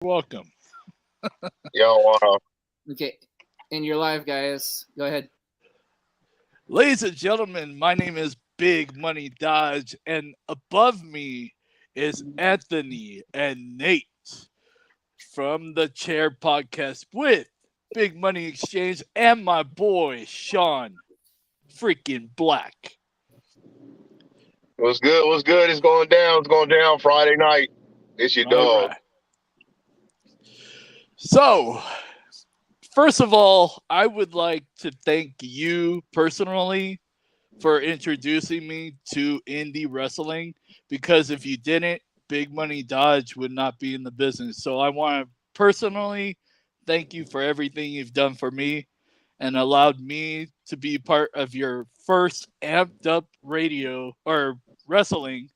welcome. Yo, Okay, and you're live, guys. Go ahead. Ladies and gentlemen, my name is Big Money Dodge, and above me is Anthony and Nate from the Chair Podcast with Big Money Exchange and my boy Sean freaking Black. what's good? What's good? It's going down. It's going down Friday night. It's your All dog. right. So, first of all, I would like to thank you personally for introducing me to indie wrestling because if you didn't, Big Money Dodge would not be in the business. So I want to personally thank you for everything you've done for me and allowed me to be part of your first amped up radio or wrestling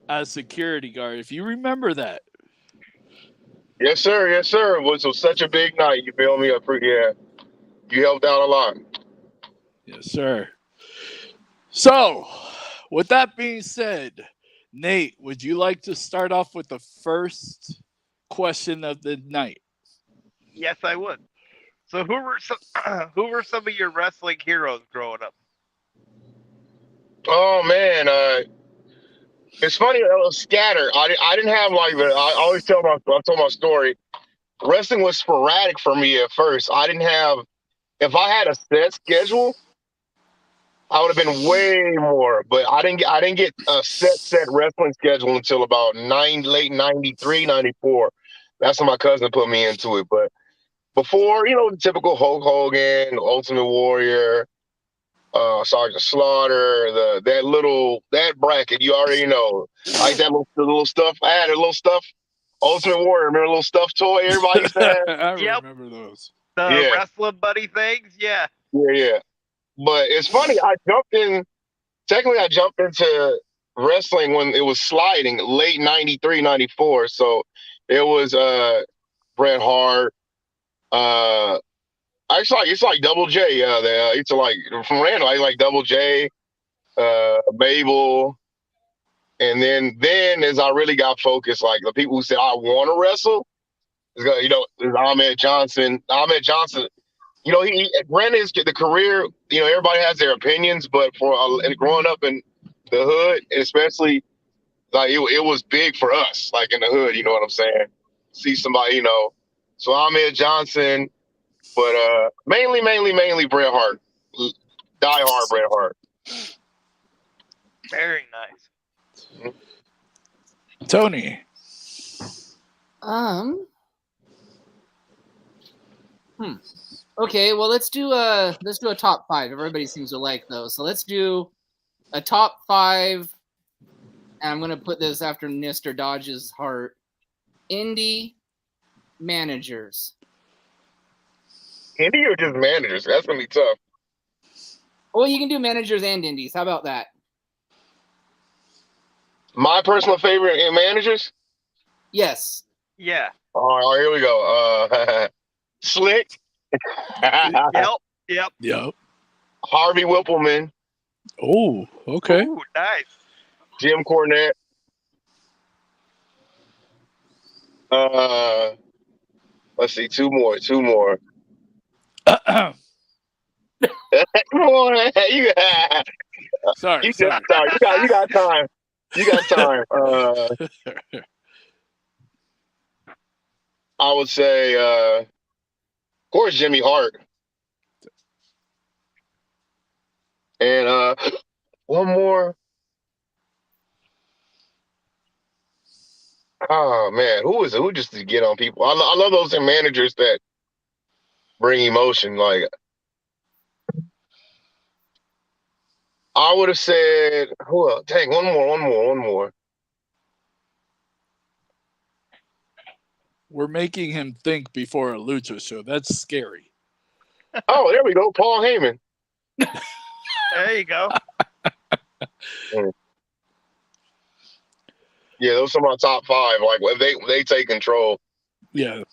as security guard. If you remember that. Yes, sir. Yes, sir. It was such a big night. You feel me? Yeah. You helped out a lot. Yes, sir. So, with that being said, Nate, would you like to start off with the first question of the night? Yes, I would. So, who were some who were some of your wrestling heroes growing up? Oh man, it's funny. I was scattered. I didn't have like. I always tell my story. Wrestling was sporadic for me at first. I didn't have. If I had a set schedule, I would have been way more. But I didn't get a set wrestling schedule until about late 93, 94. That's when my cousin put me into it. But before, the typical Hulk Hogan, Ultimate Warrior, Sergeant Slaughter, that bracket, you already know. Like that the little stuff. I had a little stuff. Ultimate Warrior, remember a little stuffed toy everybody used to have? I Yep. remember those. The Yeah. wrestling buddy things? Yeah. Yeah. But it's funny, I jumped into wrestling when it was sliding, late 93, 94. So it was Bret Hart, it's like Double J. It's like from Randall. I like Double J, Mabel, and then as I really got focused, like the people who said I want to wrestle, is Ahmed Johnson. Ahmed Johnson, he granted the career. Everybody has their opinions, but and growing up in the hood, especially like it was big for us, like in the hood. You know what I'm saying? See somebody, So Ahmed Johnson. But mainly Bret Hart. Die hard Bret Hart. Very nice. Tony. Okay, well let's do a top 5. Everybody seems to like those. So let's do a top 5, and I'm gonna put this after Mr. Dodge's heart. Indie managers. Indie or just managers? That's gonna be tough. Well, you can do managers and indies. How about that? My personal favorite in managers? Yes. Yeah. All right, here we go. Slick. Yep. Yep. Harvey Whippleman. Oh, okay. Ooh, nice. Jim Cornette. Let's see, two more. Come on, sorry. you got time. You got time. I would say, of course, Jimmy Hart. And one more. Oh man, who is it? Who just to get on people? I love those managers that bring emotion. Like I would have said, who else? Dang, one more. We're making him think before a lucha show. That's scary. Oh, there we go, Paul Heyman. There you go. Yeah, those are my top 5. Like they take control. Yeah.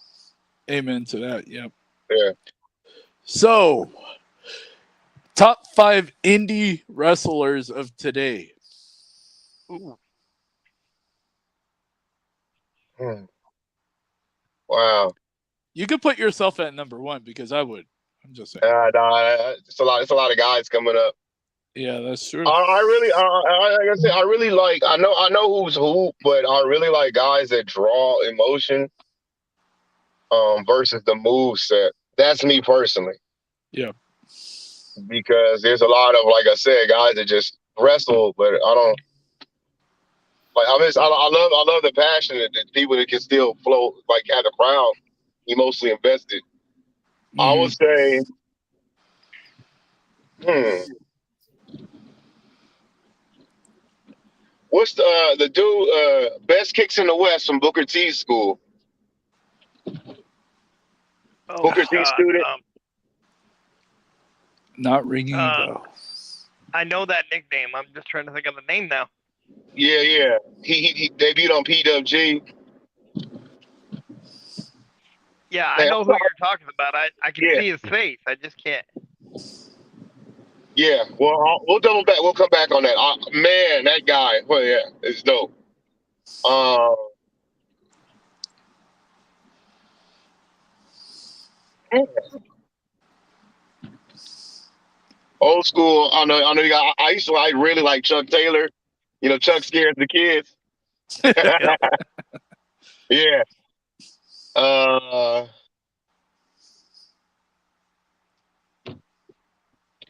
Amen to that. Yep. Yeah. So, top 5 indie wrestlers of today. Ooh. Wow. You could put yourself at number one because I would. I'm just saying. No, it's a lot. It's a lot of guys coming up. Yeah, that's true. I really, like I said, I really like. I know who's who, but I really like guys that draw emotion, versus the move set. That's me personally. Yeah. Because there's a lot of, like I said, guys that just wrestle, but I don't like. I love the passion that people that can still flow, like have the crowd emotionally invested. I would Mhm. say, what's the dude best kicks in the West from Booker T's school? Oh Booker T God. student. Not ringing a bell. I know that nickname. I'm just trying to think of the name now. Yeah. He debuted on PWG. Yeah, I Man, know who you're talking about. I can Yeah. see his face. I just can't. Yeah. Well, we'll double back. We'll come back on that. Man, that guy. Well, yeah, it's dope. Old school. I know. You got. I really like Chuck Taylor. You know, Chuck scares the kids. Yep. Yeah.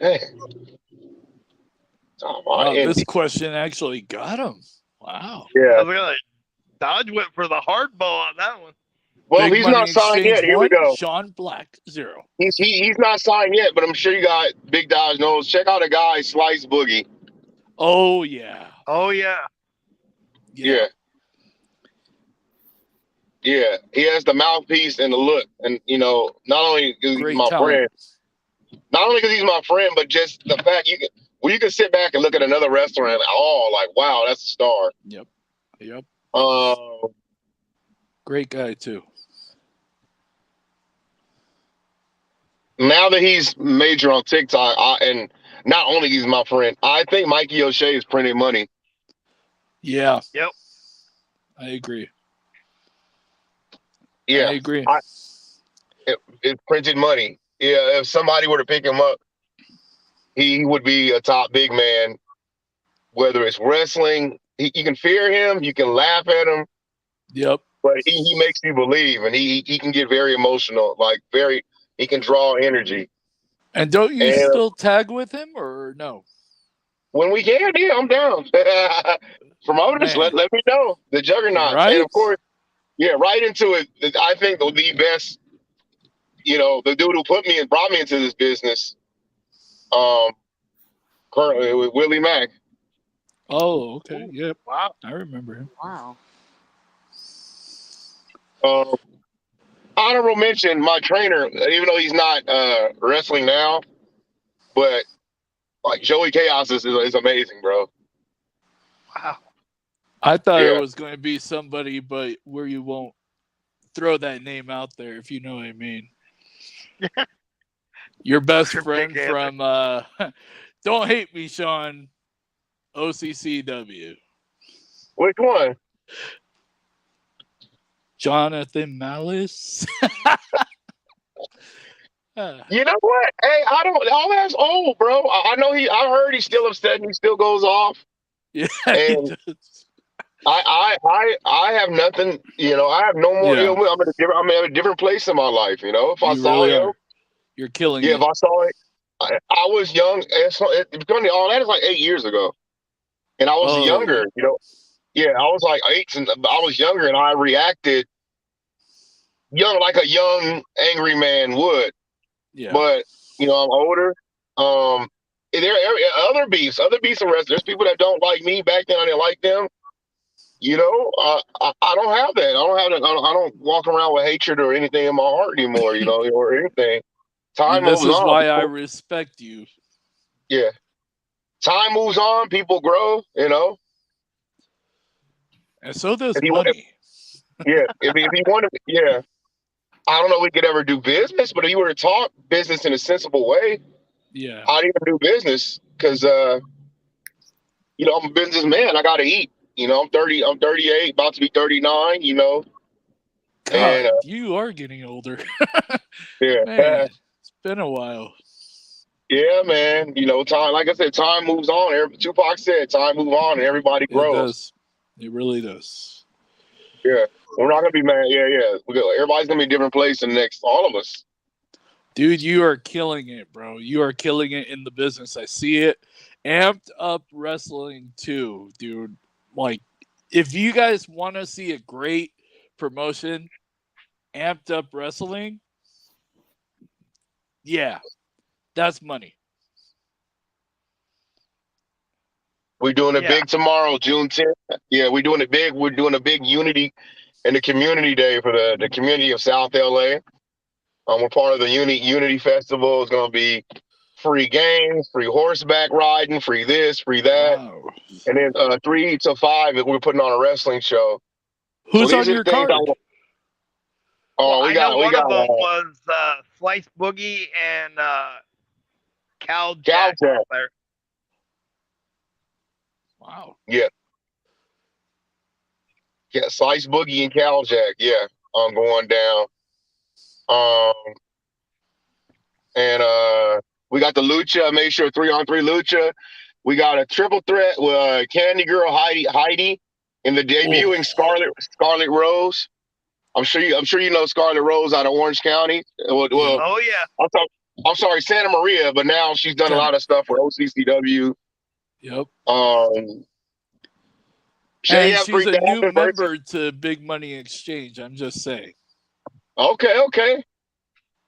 Man. Oh, Wow, Indy. this question actually got him. Wow. I Yeah. was gonna. Dodge went for the hard ball on that one. Well, Big he's Money not signed Exchange yet. Here we 1, go. Sean Black 0. He's not signed yet, but I'm sure you got Big Dodge knows. Check out a guy, Slice Boogie. Oh yeah. Oh yeah. Yeah. Yeah. He has the mouthpiece and the look. And, you know, not only because he's Great my talent. friend, but just the fact you can sit back and look at another wrestler and like, wow, that's a star. Yep. Great guy too. Now that he's major on TikTok, and not only he's my friend, I think Mikey O'Shea is printing money. Yeah. Yep. I agree. Yeah. I agree. It's printed money. Yeah, if somebody were to pick him up, he would be a top big man. Whether it's wrestling, you can fear him, you can laugh at him, Yep. but he makes you believe, and he can get very emotional, he can draw energy. And don't you And still tag with him or no? when we can, yeah, I'm down. Promoters, Man. let me know. The Juggernauts. Right? And of course, yeah, right into it. I think the best, the dude who brought me into this business, currently with Willie Mack. Oh, okay. Yep. Wow. I remember him. Wow. Honorable mention, my trainer, even though he's not wrestling now, but like Joey Chaos is amazing, bro. Wow. I thought Yeah. it was going to be somebody, but where you won't throw that name out there, if you know what I mean. Your best Your friend big from Don't Hate Me, Sean, OCCW. Which one? Jonathan Malice. You know what? Hey, all that's old, bro. I know I heard he's still upset and he still goes off. Yeah, And I have nothing, I have no more. Yeah. I'm at a different place in my life, If I you saw really him, are. You're killing yeah, it. if I saw it, I was young. All that is like 8 years ago, and I was younger, Yeah, I was like 8, and I was younger, and I reacted young, like a young angry man would. Yeah. But I'm older. There are other beefs and wrestlers. There's people that don't like me. Back then, I didn't like them. I don't have that. I don't walk around with hatred or anything in my heart anymore. Or anything. Time And this moves is on. why I respect you. Yeah. Time moves on. People grow. And so does If you- money. Yeah. If he wanted, yeah. I don't know if we could ever do business, but if you were to talk business in a sensible way, Yeah. I'd even do business because, I'm a businessman. I got to eat. I'm 30. I'm 38, about to be 39. God, And you are getting older. yeah, Man, it's been a while. yeah, man. You know, time. Like I said, time moves on. Tupac said, "Time moves on, and everybody It grows." does. It really does. Yeah, we're not gonna be mad. Yeah, yeah. Everybody's gonna be in a different place in the next. All of us. Dude, you are killing it, bro. You are killing it in the business. I see it. Amped Up Wrestling too, dude. Like, if you guys want to see a great promotion, Amped Up Wrestling, yeah, that's money. We're doing it Yeah. big tomorrow, June 10th. Yeah, we're doing it big. We're doing a big unity and the community day for the community of South LA. We're part of the Unity Festival. It's going to be free games, free horseback riding, free this, free that. Wow. And then 3 to 5, we're putting on a wrestling show. Who's so on these are your the things card? Oh, Well, we I know got one of them was Slice Boogie and Cal Jack Jack. there. Wow. Yeah, Slice Boogie and Cal Jack. Yeah, going down. And we got the Lucha. I made sure 3-on-3 Lucha. We got a triple threat with Candy Girl Heidi and the debuting Scarlet Rose. I'm sure you know Scarlet Rose out of Orange County. Well, Oh yeah. I'm sorry, Santa Maria, but now she's done a lot of stuff for OCCW. Yep. Um, And she's a new 3000 member to Big Money Exchange. I'm just saying. Okay.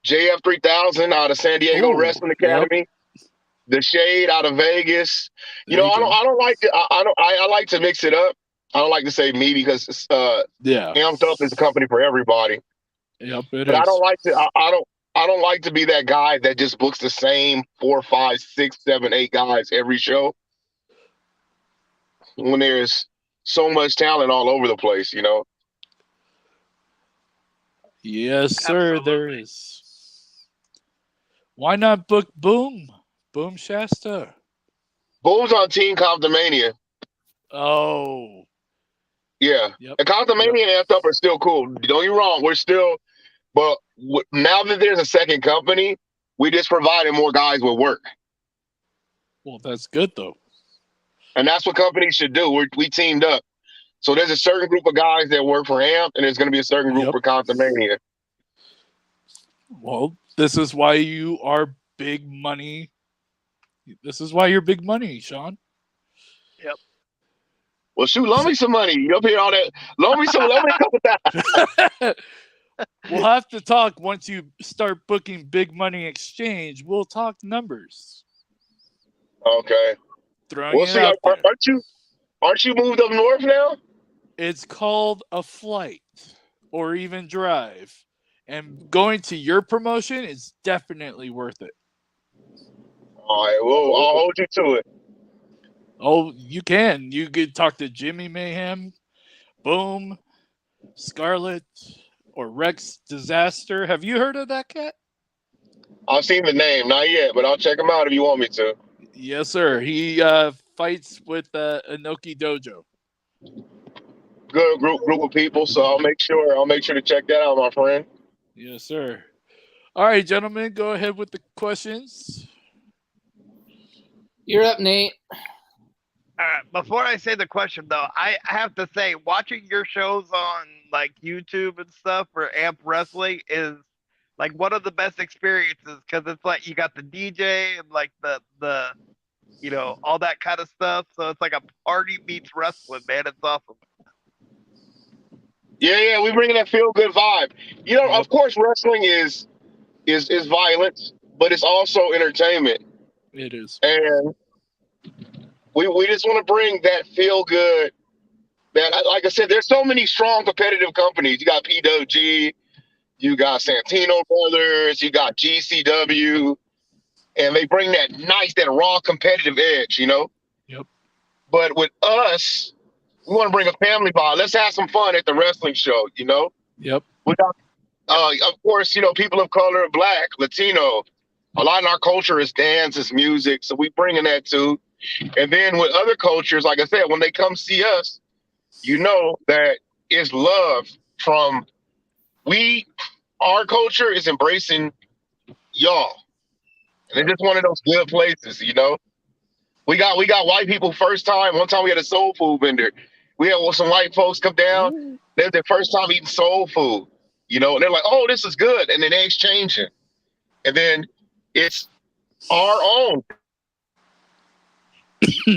JF 3000 out of San Diego Ooh, Wrestling Academy. The Shade out of Vegas. There you go. I don't like to. I like to mix it up. I don't like to say me because Yeah. Amped Up is a company for everybody. Yep, it But is. I don't like to. I don't like to be that guy that just books the same 4, 5, 6, 7, 8 guys every show. When there's so much talent all over the place, you know. Yes, sir, there Absolutely. is. Why not book Boom? Boom Shasta. Boom's on Team Comptomania. Oh. Yeah. Yep. And Comptomania and Amped Up are still cool. Don't get me wrong. We're still, but now that there's a second company, we just provided more guys with work. Well, that's good though. And that's what companies should do. We teamed up. So there's a certain group of guys that work for AMP, and there's going to be a certain group for Comptomania. Well, this is why you are big money. This is why you're big money, Sean. Yep. Well, shoot, loan me some money. You up here all that? Loan me a couple thousand. We'll have to talk once you start booking Big Money Exchange. We'll talk numbers. Okay. Throwing We'll it see. out there. Aren't you moved up north now? It's called a flight or even drive. And going to your promotion is definitely worth it. All right. Well, I'll hold you to it. Oh, you can. You could talk to Jimmy Mayhem, Boom, Scarlet, or Rex Disaster. Have you heard of that cat? I've seen the name. Not yet, but I'll check him out if you want me to. Yes, sir. He fights with Inoki Dojo. Good group of people, so I'll make sure to check that out, my friend. Yes, sir. All right, gentlemen, go ahead with the questions. You're up, Nate. Before I say the question, though, I have to say, watching your shows on like YouTube and stuff for Amp Wrestling is like one of the best experiences because it's like you got the DJ and like the all that kind of stuff. So it's like a party meets wrestling, man. It's awesome. Yeah, we bringing that feel good vibe. You know, of course, wrestling is violence, but it's also entertainment. It is. And we just want to bring that feel good. That, like I said, there's so many strong competitive companies. You got PWG, you got Santino Brothers, you got GCW, and they bring that raw competitive edge, you know? Yep. But with us, we want to bring a family vibe. Let's have some fun at the wrestling show, you know? Yep. Of course, you know, people of color, Black, Latino. A lot in our culture is dance, is music. So we bring in that too. And then with other cultures, like I said, when they come see us, you know that it's love from our culture is embracing y'all. And it's just one of those good places, you know. We got white people first time. One time we had a soul food vendor. We had some white folks come down. They're their first time eating soul food, you know, and they're like, "Oh, this is good," and then they exchange it, and then it's our own.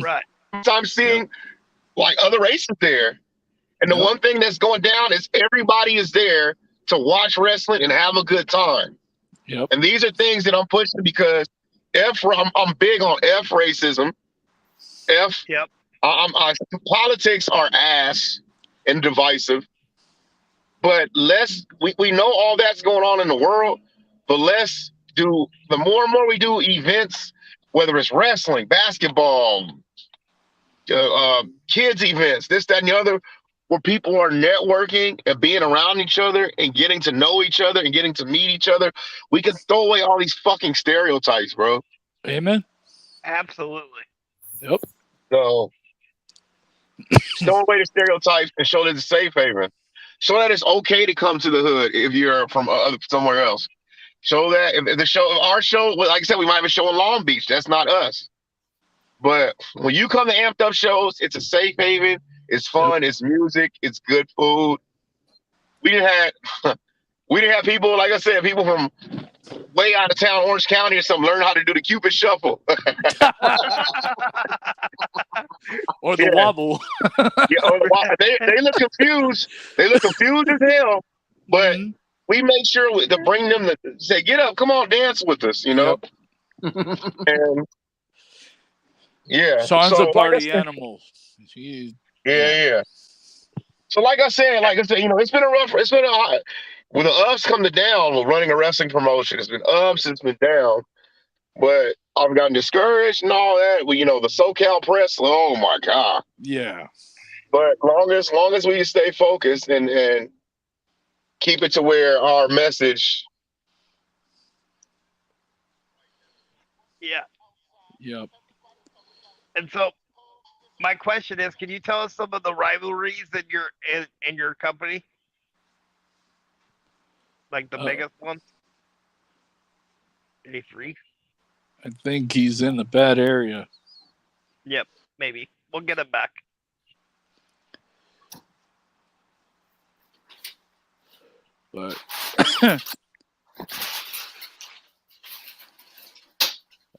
Right. I'm seeing like other races there, and the Yep. one thing that's going down is everybody is there to watch wrestling and have a good time. Yep. And these are things that I'm pushing because I'm big on F racism. Yep. Politics are ass and divisive, but we know all that's going on in the world, but the more and more we do events, whether it's wrestling, basketball, kids events, this, that, and the other, where people are networking and being around each other and getting to know each other and getting to meet each other, we can throw away all these fucking stereotypes, bro. Amen. Absolutely. Yep. So throw away the stereotypes and show that it's a safe haven. Show that it's okay to come to the hood if you're from somewhere else. Show that if our show, like I said, we might have a show in Long Beach. That's not us. But when you come to amped up shows, it's a safe haven. It's fun. It's music. It's good food. We didn't have people, like I said, people from way out of town, Orange County or something, learn how to do the Cupid shuffle. Or the Yeah. wobble. They look confused. They look confused as hell. But Mhm. we make sure to bring them to say, "Get up, come on, dance with us," you know. And yeah, Sean's so, a like I party said, animal. yeah. So like I said, you know, it's been when the ups come to down with running a wrestling promotion. It's been ups, it's been down, but I've gotten discouraged and all that. You know, the SoCal press. Oh my god! Yeah. But long as we stay focused and keep it to where our message. Yeah. Yep. And so my question is, can you tell us some of the rivalries in your company? Like the biggest ones? Maybe 3? I think he's in the bad area. Yep, maybe. We'll get him back. But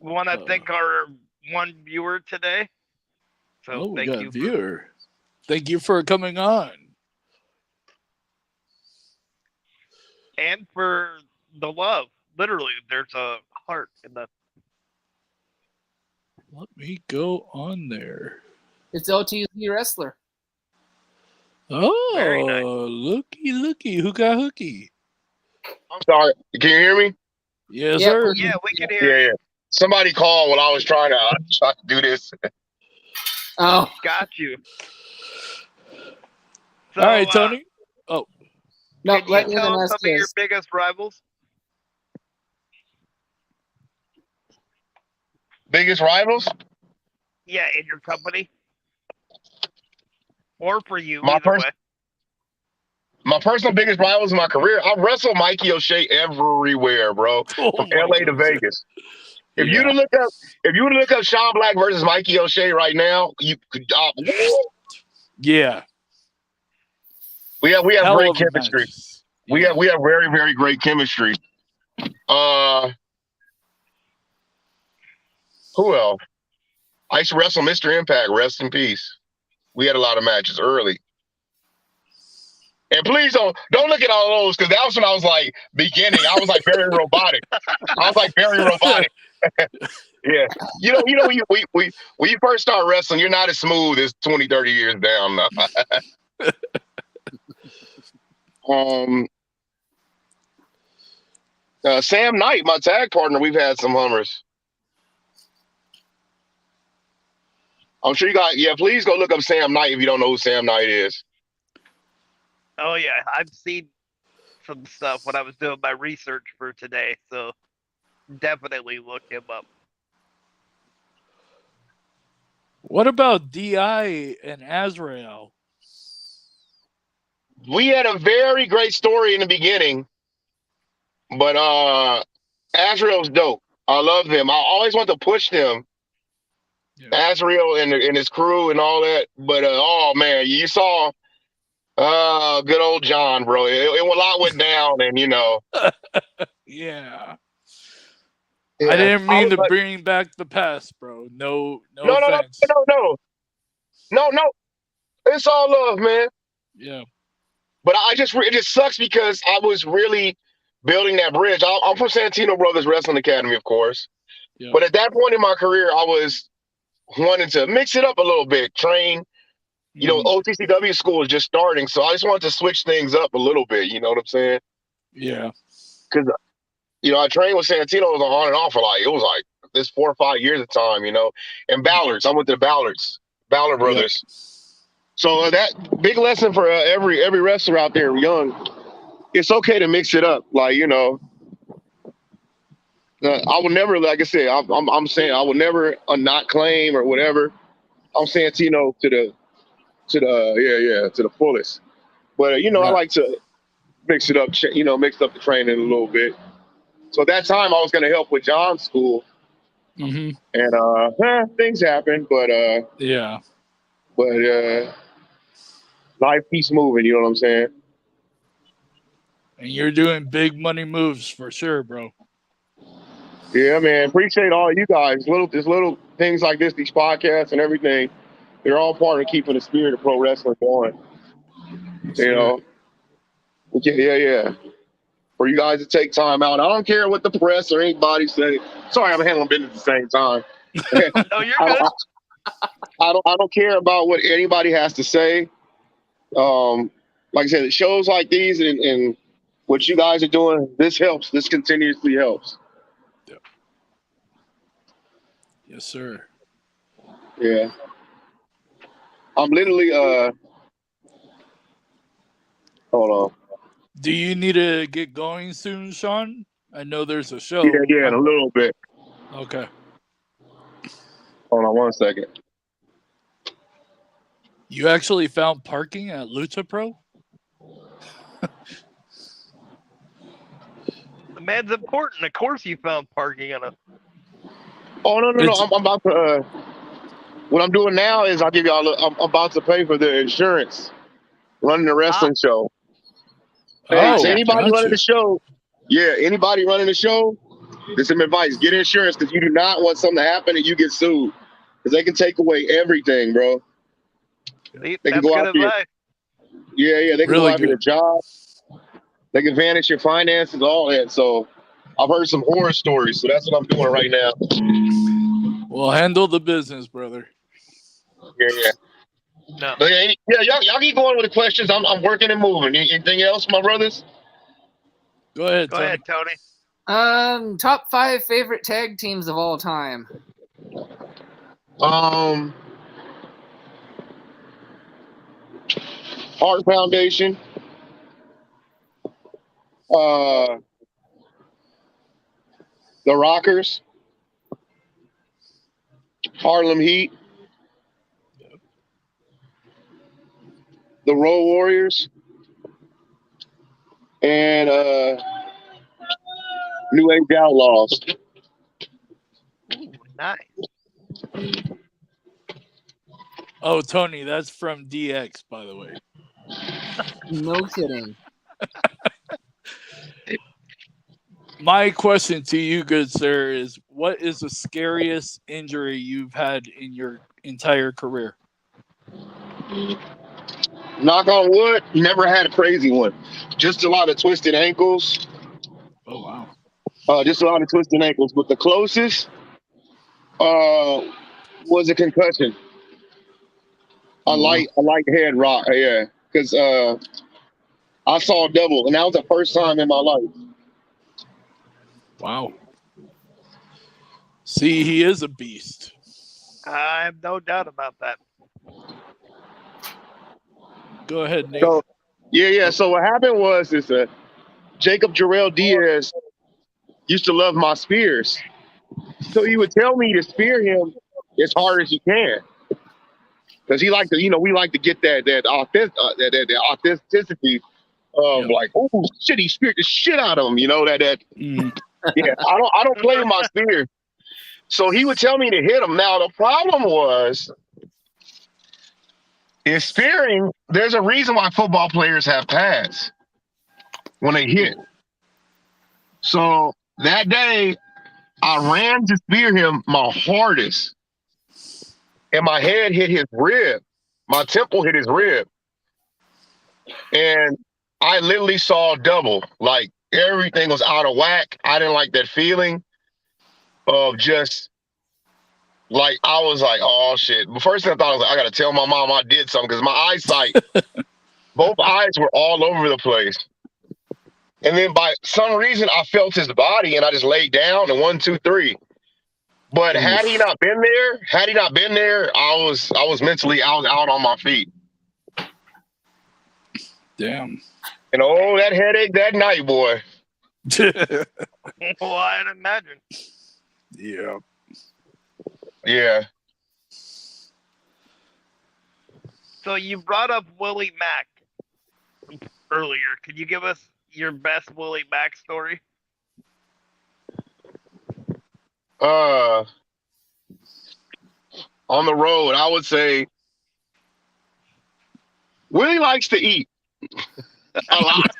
We want to thank our one viewer today. So we thank got you. a viewer. Thank you for coming on. And for the love. Literally, there's a heart in the. Let me go on there. It's LTZ Wrestler. Oh, Very nice. looky. Who got hooky? I'm sorry. Can you hear me? Yes, Yeah, sir. Yeah, we can hear you. Yeah. Somebody called when I was trying to do this. Oh, Got you. So, All right, Tony. no, Can let you me tell us ask some of your this. biggest rivals? Biggest rivals? Yeah, in your company. Or for you, My either way. My personal biggest rivals in my career, I wrestled Mikey O'Shea everywhere, bro. Oh From my LA to goodness. Vegas. If Yeah. you were to look up Sean Black versus Mikey O'Shea right now, you could Yeah. we have Hell great of a chemistry. match. We Yeah. have very, very great chemistry. Who else? I used to wrestle Mr. Impact, rest in peace. We had a lot of matches early. And please don't look at all those, because that was when I was like beginning. I was like very robotic. Yeah. You know, when you first start wrestling, you're not as smooth as 20, 30 years down. Sam Knight, my tag partner, we've had some hummers. I'm sure please go look up Sam Knight if you don't know who Sam Knight is. Oh yeah, I've seen some stuff when I was doing my research for today, so definitely look him up. What about DI and Azrael? we had a very great story in the beginning, but Azrael's dope. I love him. I always want to push them, Yeah. Azrael and his crew and all that. But oh man, you saw good old John, bro. A lot went down, and Yeah. yeah, I didn't I mean was to like, bring back the past, bro. No no, no, no, offense. no, no, no, no. It's all love, man. Yeah. But it just sucks because I was really building that bridge. I'm from Santino Brothers Wrestling Academy, of course. Yeah. But at that point in my career, I was wanting to mix it up a little bit, train. Mhm. OTCW school is just starting, so I just wanted to switch things up a little bit. You know what I'm saying? Yeah. Because I trained with Santino on and off for this 4 or 5 years at the time. And Ballards. I went to the Ballard Yeah. Brothers. So that big lesson for every wrestler out there, young. It's okay to mix it up. I would never, like I said, I'm saying I would never not claim or whatever. I'm Santino to the fullest. But I Right. like to mix it up, mix up the training a little bit. So at that time I was going to help with John's school, Mhm. and things happened, but Yeah. life keeps moving. You know what I'm saying? And you're doing big money moves for sure, bro. Yeah, man. Appreciate all you guys. Little things like this, these podcasts and everything. They're all part of keeping the spirit of pro wrestling going. Sure. Yeah. For you guys to take time out. I don't care what the press or anybody say. Sorry, I'm handling business at the same time. No, you're good. I don't care about what anybody has to say. Like I said, shows like these and what you guys are doing, this helps. This continuously helps. Yes, sir. Yeah. I'm literally hold on. Do you need to get going soon, Sean? I know there's a show. Yeah, in a little bit. Okay. Hold on 1 second. You actually found parking at Lucha Pro? The man's important. Of course, you found parking on a. Oh no! It's- I'm about to. What I'm doing now is I'll give y'all. I'm about to pay for the insurance, running the wrestling show. Hey, Oh, to anybody got running you. the show, anybody running the show, there's some advice. Get insurance because you do not want something to happen and you get sued. Because they can take away everything, bro. See, They can that's go good after your, advice. they can Really go after your good. job. They can vanish your finances, all that. So I've heard some horror stories. So that's what I'm doing right now. Well, handle the business, brother. Yeah. No. But y'all keep going with the questions. I'm working and moving. Anything else, my brothers? Go ahead, Go Tony. ahead, Tony. Top 5 favorite tag teams of all time. Heart Foundation. The Rockers. Harlem Heat. The Road Warriors. And New Age Outlaws. Ooh, nice. Oh, Tony, that's from DX, by the way. No kidding. My question to you, good sir, is what is the scariest injury you've had in your entire career? Knock on wood, never had a crazy one. Just a lot of twisted ankles. Oh, wow. Just a lot of twisted ankles. But the closest was a concussion. A light head rock, yeah. Because I saw double, and that was the first time in my life. Wow. See, he is a beast. I have no doubt about that. Go ahead, Nate. So, So what happened was Jacob Jarrell Diaz used to love my spears. So he would tell me to spear him as hard as you can. because he like to, we like to get that authenticity of Yep. like, oh shit, he speared the shit out of him, that. Mm. Yeah, I don't play with my spear. So he would tell me to hit him. Now the problem was, in spearing, there's a reason why football players have pads when they hit. So that day, I ran to spear him my hardest, and my head hit his rib. My temple hit his rib, and I literally saw double. Like everything was out of whack. I didn't like that feeling of just like I was like, oh shit. The first thing I thought was like, I gotta tell my mom I did something because my eyesight, both eyes were all over the place. And then by some reason I felt his body and I just laid down and 1, 2, 3. But had he not been there, I was mentally out on my feet. Damn. And oh, that headache that night, boy. Well, I'd imagine. Yeah. Yeah. So you brought up Willie Mack earlier. Could you give us your best Willie Mack story? On the road, I would say Willie likes to eat a lot.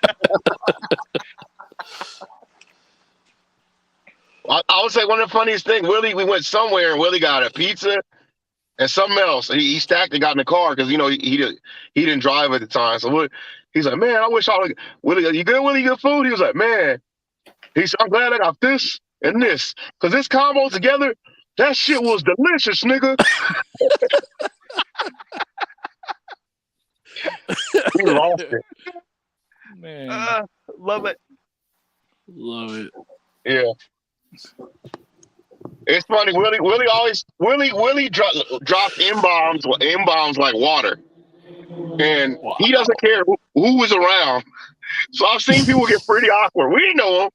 I would say one of the funniest things, we went somewhere and Willie got a pizza and something else. He stacked and got in the car because he didn't drive at the time. So he's like, man, I wish I would. Willie, you good, Willie? Good food? He was like, man, I'm glad I got this and this because this combo together, that shit was delicious, nigga. We lost it. Man. Love it. Love it. Yeah. It's funny. Willie dropped M-bombs like water. And he doesn't care who was around. So I've seen people get pretty awkward. We didn't know him.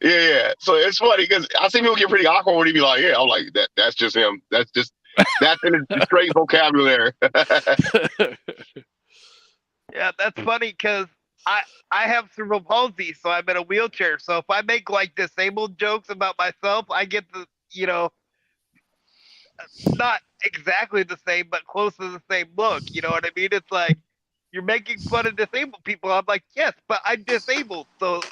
Yeah. So it's funny because I've seen people get pretty awkward when he be like, yeah, I'm like, that's just him. That's in his straight vocabulary. Yeah, that's funny because I have cerebral palsy, so I'm in a wheelchair. So if I make like disabled jokes about myself, I get the, not exactly the same, but close to the same look. You know what I mean? It's like you're making fun of disabled people. I'm like, yes, but I'm disabled. So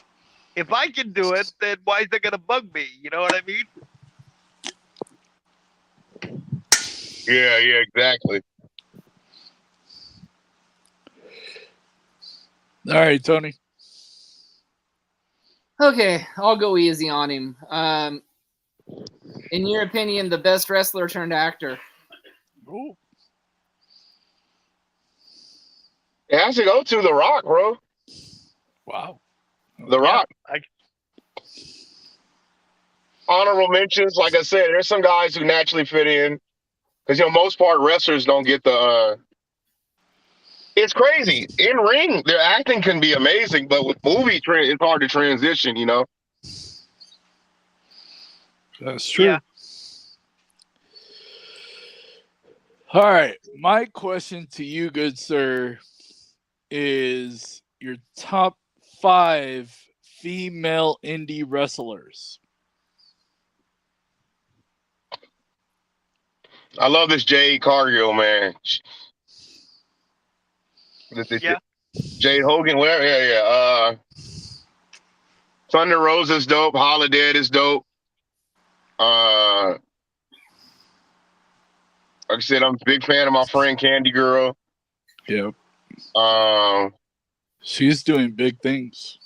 if I can do it, then why is it gonna bug me? You know what I mean? Yeah, exactly. All right, Tony. Okay, I'll go easy on him. In your opinion, the best wrestler turned actor? Ooh. It has to go to The Rock, bro. Wow. The Rock. I- Honorable mentions, like I said, there's some guys who naturally fit in because most part wrestlers don't get the. It's crazy. In ring, their acting can be amazing, but with movie, it's hard to transition. That's true. Yeah. All right. My question to you, good sir, is your top 5 female indie wrestlers. I love this Jade Cargill, man. Yeah. Jade Hogan, where? Yeah. Thunder Rosa is dope. Holiday is dope. Like I said, I'm a big fan of my friend Candy Girl. Yep. Yeah. She's doing big things.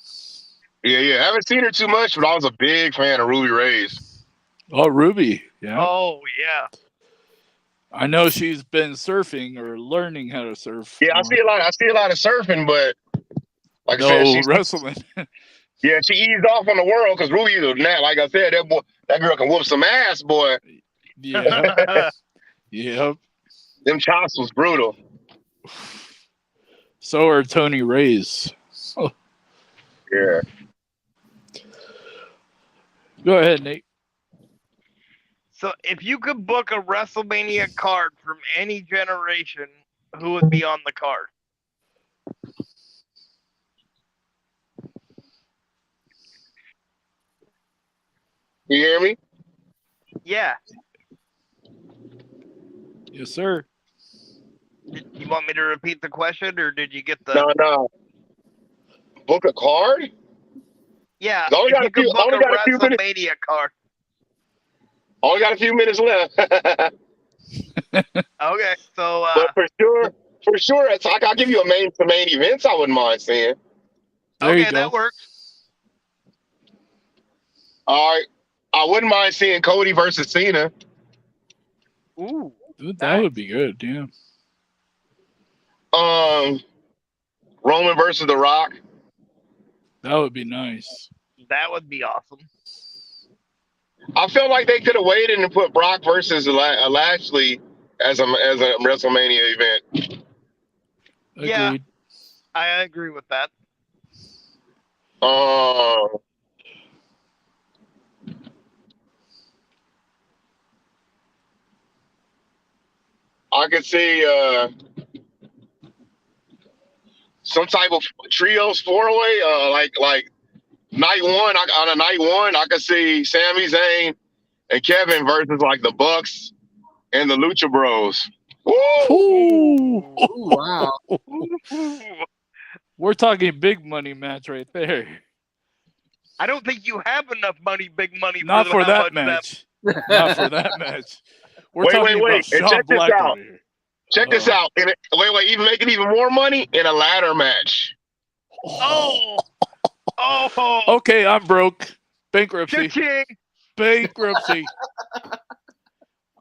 I haven't seen her too much, but I was a big fan of Ruby Reyes. Oh, Ruby. Yeah. Oh yeah. I know she's been surfing or learning how to surf. Yeah, I see a lot of surfing, but like I said, No she's wrestling. yeah, she eased off on the world because Ruby is not, like I said, that girl can whoop some ass, boy. Yeah. Yep. Them chops was brutal. So are Tony Reyes. Yeah. Go ahead, Nate. So if you could book a WrestleMania card from any generation, who would be on the card? You hear me? Yeah. Yes, sir. You want me to repeat the question, or did you get the? No. Book a card? Yeah. Only If got you a few- could book only a got a few minutes. WrestleMania card. Only got a few minutes left. Okay. So But for sure, it's like I'll give you some main events I wouldn't mind seeing. There okay, you go. that works. All right. I wouldn't mind seeing Cody versus Cena. Ooh. Dude, that would be good. Yeah. Roman versus The Rock. That would be nice. That would be awesome. I felt like they could have waited and put Brock versus Lashley as a WrestleMania event. Yeah. Agreed. I agree with that. I could see some type of trios four-way, like night one. On a night one, I could see Sami Zayn and Kevin versus like the Bucks and the Lucha Bros. Woo! Ooh. Ooh, wow. Ooh. We're talking big money match right there. I don't think you have enough money, big money. Not for how that much match. Not for that match. We're Wait, talking wait. about And Shawn check this Black out. over here. Check this out. Even make it even more money in a ladder match. Oh. Oh. Okay, I'm broke. Bankruptcy. Cha-ching. Bankruptcy.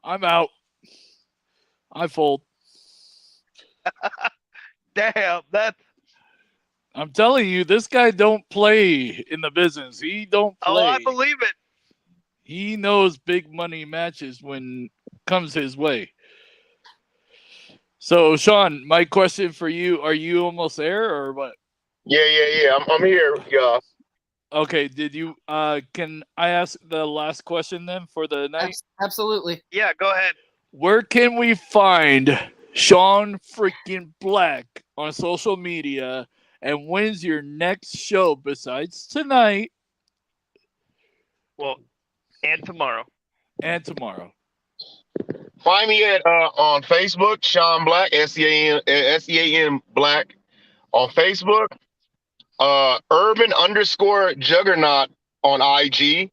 I'm out. I fold. Damn, that's I'm telling you, this guy don't play in the business. He don't play. oh, I believe it. He knows big money matches when comes his way. So, Sean, my question for you: are you almost there, or what? Yeah. I'm here. Yeah. Okay. Did you? Can I ask the last question then for the night? Absolutely. Yeah, go ahead. Where can we find Sean freaking Black on social media? And when's your next show besides tonight Well, and tomorrow. and tomorrow? Find me at on Facebook, Sean Black, SEAN Black on Facebook. Urban_Juggernaut on IG.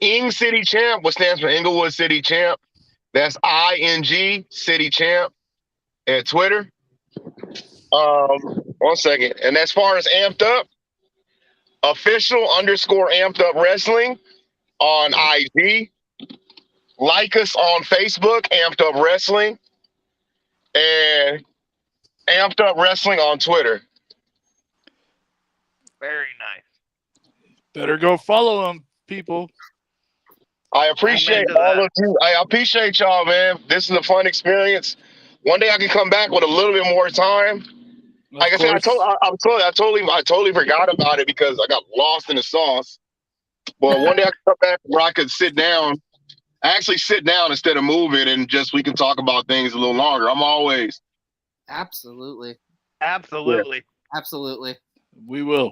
Ing City Champ, what stands for Inglewood City Champ. That's ING City Champ at Twitter. 1 second. And as far as Amped Up, official_Amped Up Wrestling on IG. Like us on Facebook, Amped Up Wrestling, and Amped Up Wrestling on Twitter. Very nice. Better go follow him, people. I appreciate Amen to all that. of you. I appreciate y'all, man. This is a fun experience. One day I can come back with a little bit more time. Like I said, I totally forgot about it because I got lost in the sauce. But one day I can come back where I could sit down. Actually sit down instead of moving, and just we can talk about things a little longer. I'm always. Absolutely. Absolutely. Absolutely. We will.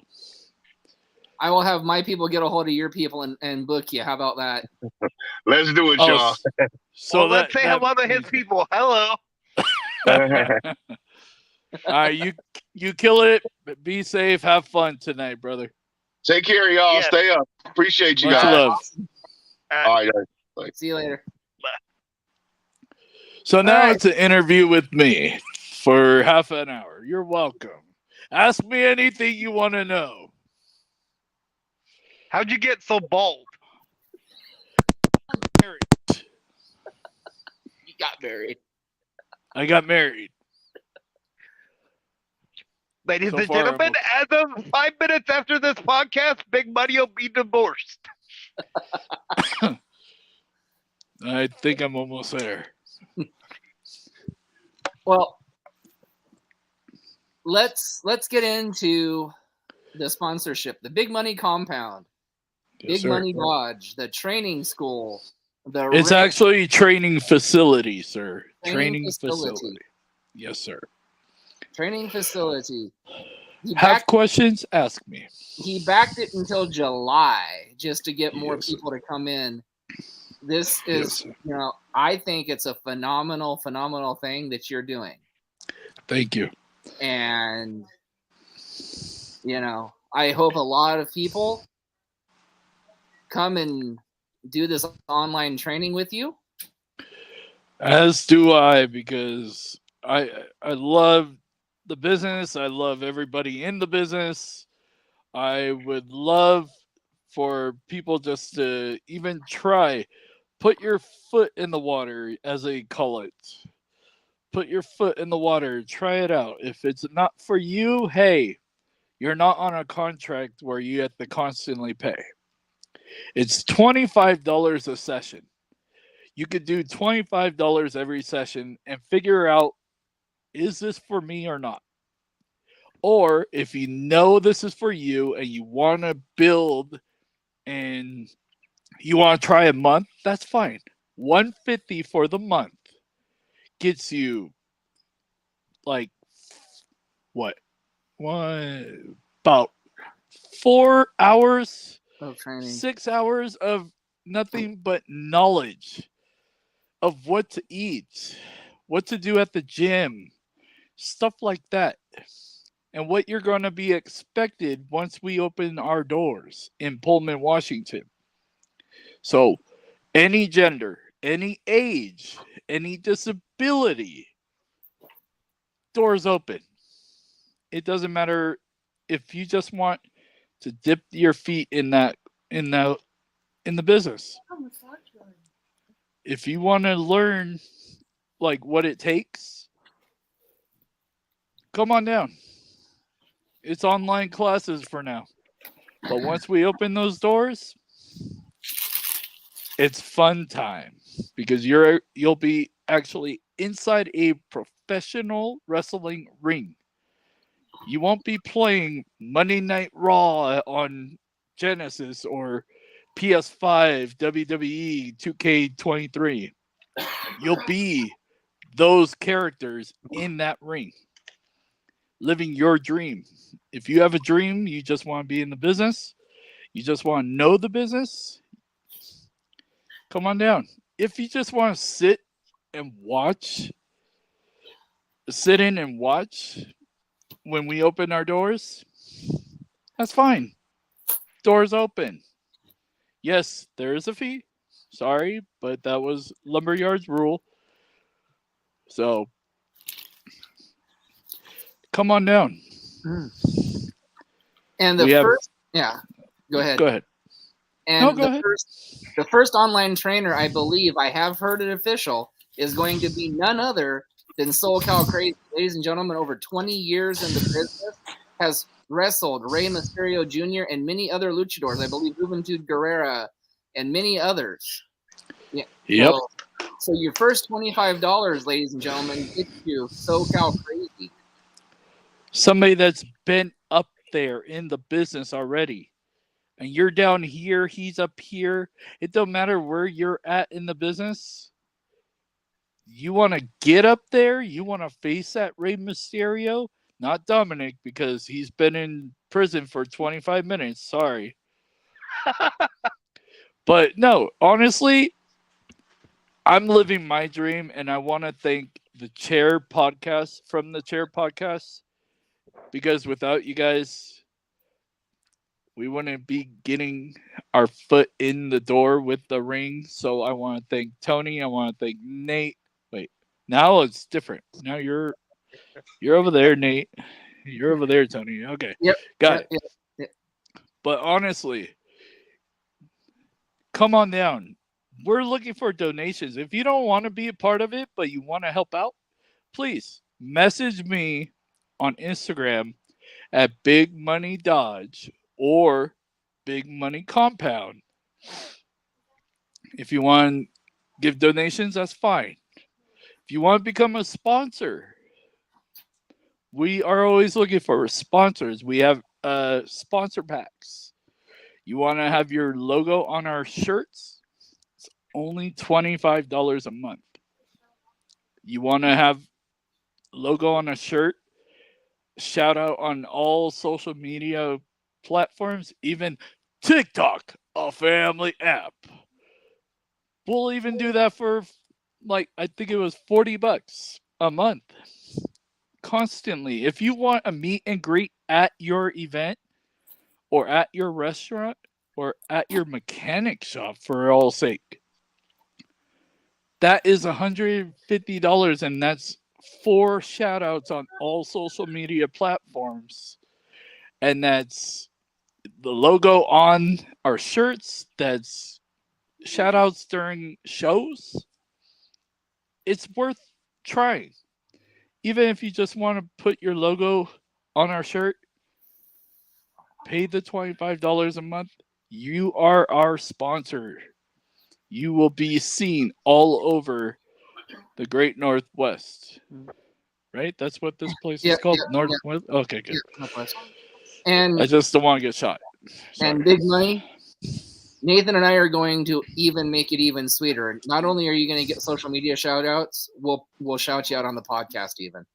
I will have my people get a hold of your people and book you. How about that? Let's do it, Oh, y'all. so Well, let's say hello to his people. Hello. All right, you kill it. Be safe. Have fun tonight, brother. Take care, y'all. Yes. Stay up. Appreciate you Much guys. love. All right. See you later. So now right. it's an interview with me for half an hour. You're welcome. Ask me anything you want to know. How'd you get so bald? Married. You got married. I got married. Ladies So and far, gentlemen, as of 5 minutes after this podcast, Big Money will be divorced. I think I'm almost there. Well, let's get into the sponsorship. The Big Money Compound, Yes, Big sir. Money Lodge, the training school, The It's ring actually training facility, sir. Training Training facility. facility. Yes, sir. training facility. He Have backed, questions? Ask me. he backed it until July just to get more Yes, sir. people to come in. This is, Yes. I think it's a phenomenal thing that you're doing. Thank you. And, I hope a lot of people come and do this online training with you. As do I, because I love the business. I love everybody in the business. I would love for people just to even try. Put your foot in the water, as they call it. Put your foot in the water. Try it out. If it's not for you, hey, you're not on a contract where you have to constantly pay. It's $25 a session. You could do $25 every session and figure out, is this for me or not? Or if you know this is for you and you want to build and you want to try a month, that's fine. $150 for the month gets you like what? About 4 hours, Of training. 6 hours of nothing but knowledge of what to eat, what to do at the gym, stuff like that. And what you're going to be expected once we open our doors in Pullman, Washington. So, any gender, any age, any disability, doors open. It doesn't matter if you just want to dip your feet in the business. If you want to learn like what it takes, come on down. It's online classes for now. But once we open those doors, it's fun time because you'll be actually inside a professional wrestling ring. You won't be playing Monday Night Raw on Genesis or PS5, WWE 2K23. You'll be those characters in that ring, living your dream. If you have a dream, you just want to be in the business, you just want to know the business, come on down. If you just want to sit in and watch when we open our doors, that's fine. Doors open. Yes, there is a fee. Sorry, but that was Lumberyard's rule. So, come on down. And the first, go ahead. Go ahead. And go ahead. The first online trainer, I believe, I have heard it official, is going to be none other than SoCal Crazy. Ladies and gentlemen, over 20 years in the business, has wrestled Rey Mysterio Jr. and many other luchadors. I believe Juventud Guerrera and many others. Yeah. Yep. So your first $25, ladies and gentlemen, gets you SoCal Crazy. Somebody that's been up there in the business already. And you're down here, he's up here. It don't matter where you're at in the business. You want to get up there? You want to face that Rey Mysterio? Not Dominic, because he's been in prison for 25 minutes. Sorry. But no, honestly, I'm living my dream, and I want to thank the Chair Podcast from the Chair Podcast, because without you guys, we wouldn't be getting our foot in the door with the ring. So I want to thank Tony. I want to thank Nate. Wait, now it's different. Now you're over there, Nate. You're over there, Tony. Okay. Yep. Got it. Yep. But honestly, come on down. We're looking for donations. If you don't want to be a part of it, but you want to help out, please message me on Instagram at Big Money Dodge or Big Money Compound. If you want to give donations, that's fine. If you want to become a sponsor, we are always looking for sponsors. We have sponsor packs. You want to have your logo on our shirts? It's only $25 a month. You want to have logo on a shirt, shout out on all social media platforms, even TikTok, a family app. We'll even do that for like I think it was $40 a month. Constantly. If you want a meet and greet at your event or at your restaurant or at your mechanic shop for all sake, that is $150 and that's 4 shout outs on all social media platforms. And that's the logo on our shirts, that's shout outs during shows. It's worth trying. Even if you just want to put your logo on our shirt, pay the $25 a month. You are our sponsor. You will be seen all over the Great Northwest. Right? That's what this place is called? Northwest? Okay, good. Northwest. I And just don't want to get shot. Sorry. Big Money, Nathan and I are going to even make it even sweeter. Not only are you going to get social media shout outs, we'll shout you out on the podcast even.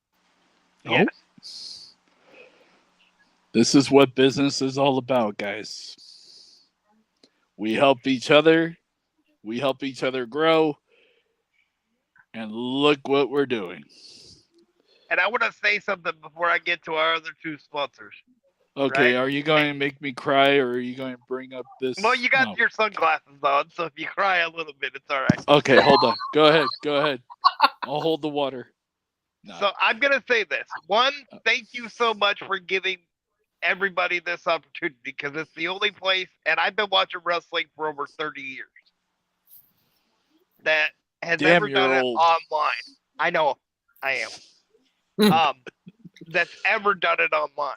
Oh. This is what business is all about, guys. We help each other. We help each other grow. And look what we're doing. And I want to say something before I get to our other two sponsors. Okay, Right? are you going to make me cry or are you going to bring up this? Well, you got No. your sunglasses on, so if you cry a little bit, it's all right. Okay, hold on. Go ahead. I'll hold the water. No. So I'm going to say this. One, thank you so much for giving everybody this opportunity because it's the only place, and I've been watching wrestling for over 30 years, that has Damn, ever done you're it old. online. I know, I am. That's ever done it online.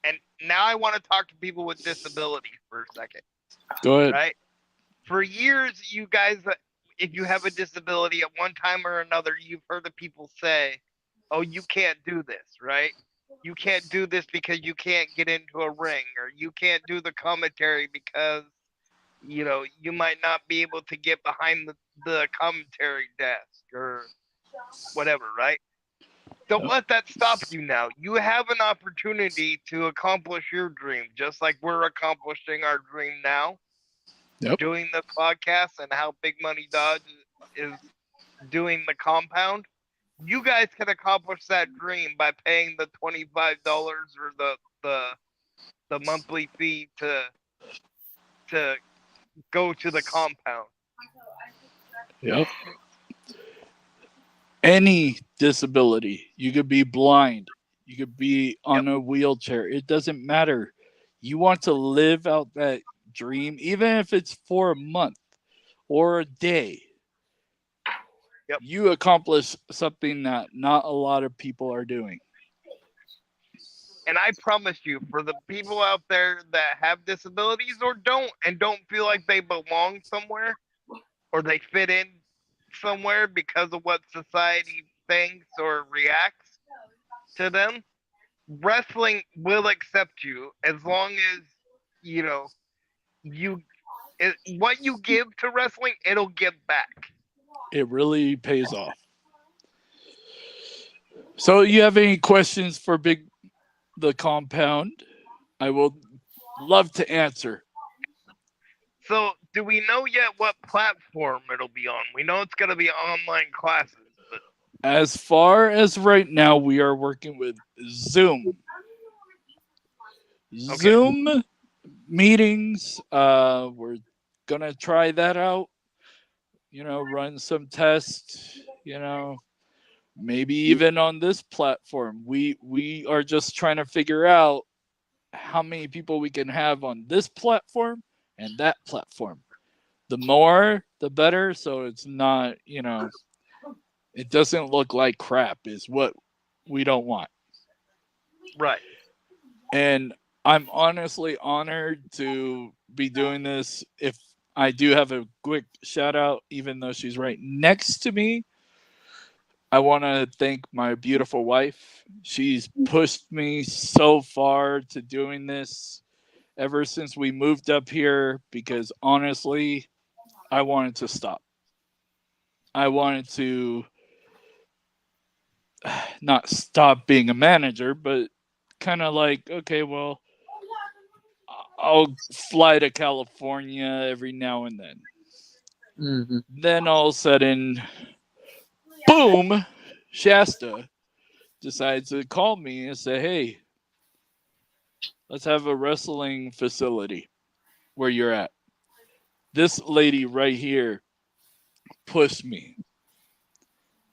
And now I want to talk to people with disabilities for a second. Go ahead. Right? For years, you guys, if you have a disability at one time or another, you've heard the people say, oh, you can't do this, right? You can't do this because you can't get into a ring, or you can't do the commentary because, you know, you might not be able to get behind the commentary desk or whatever, right? Don't let that stop you now. You have an opportunity to accomplish your dream, just like we're accomplishing our dream now. Yep. Doing the podcast and how Big Money Dodge is doing the compound. You guys can accomplish that dream by paying the $25 or the monthly fee to go to the compound. Yep. Any disability. You could be blind. You could be on a wheelchair. It doesn't matter. You want to live out that dream, even if it's for a month or a day. Yep. You accomplish something that not a lot of people are doing. And I promise you, for the people out there that have disabilities or don't feel like they belong somewhere or they fit in somewhere because of what society thinks or reacts to them, wrestling will accept you as long as, you know, what you give to wrestling, it'll give back. It really pays off. So you have any questions for the compound? I will love to answer. So do we know yet what platform it'll be on? We know it's going to be online classes, but As far as right now, we are working with Zoom. Okay. Zoom meetings. We're gonna try that out. You know, run some tests. You know, maybe even on this platform. We are just trying to figure out how many people we can have on this platform and that platform. The more, the better. So it's not, you know, it doesn't look like crap is what we don't want. right. And I'm honestly honored to be doing this. If I do have a quick shout out, even though she's right next to me, I want to thank my beautiful wife. She's pushed me so far to doing this ever since we moved up here because honestly, I wanted to stop. I wanted to not stop being a manager, but kind of like, okay, well, I'll fly to California every now and then. Mm-hmm. Then all of a sudden, boom, Shasta decides to call me and say, hey, let's have a wrestling facility where you're at. This lady right here pushed me.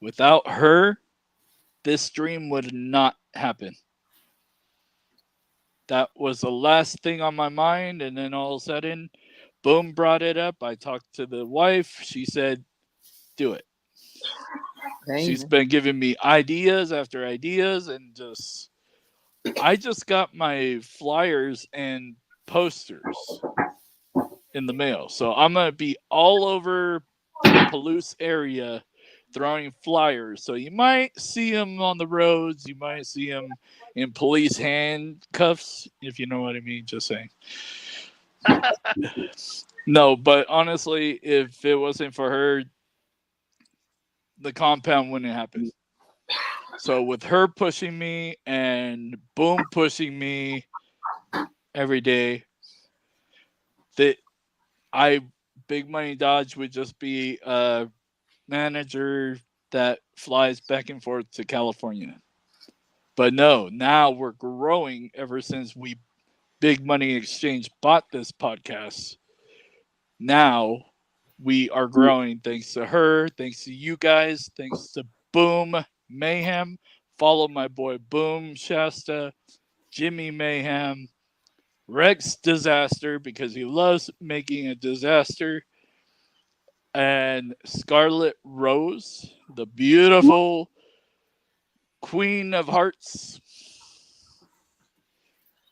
Without her, this dream would not happen. That was the last thing on my mind. And then all of a sudden, boom, brought it up. I talked to the wife. She said, do it. She's been giving me ideas after ideas, and I just got my flyers and posters in the mail. So I'm going to be all over the Palouse area throwing flyers. So you might see them on the roads. You might see them in police handcuffs, if you know what I mean. Just saying. No, but honestly, if it wasn't for her, the compound wouldn't happen. So with her pushing me and Boom pushing me every day, that Big Money Dodge would just be a manager that flies back and forth to California. But no, now we're growing ever since Big Money Exchange bought this podcast. Now we are growing thanks to her, thanks to you guys, thanks to Boom Mayhem. Follow my boy Boom Shasta, Jimmy Mayhem, Rex Disaster, because he loves making a disaster, and Scarlet Rose, the beautiful Queen of Hearts.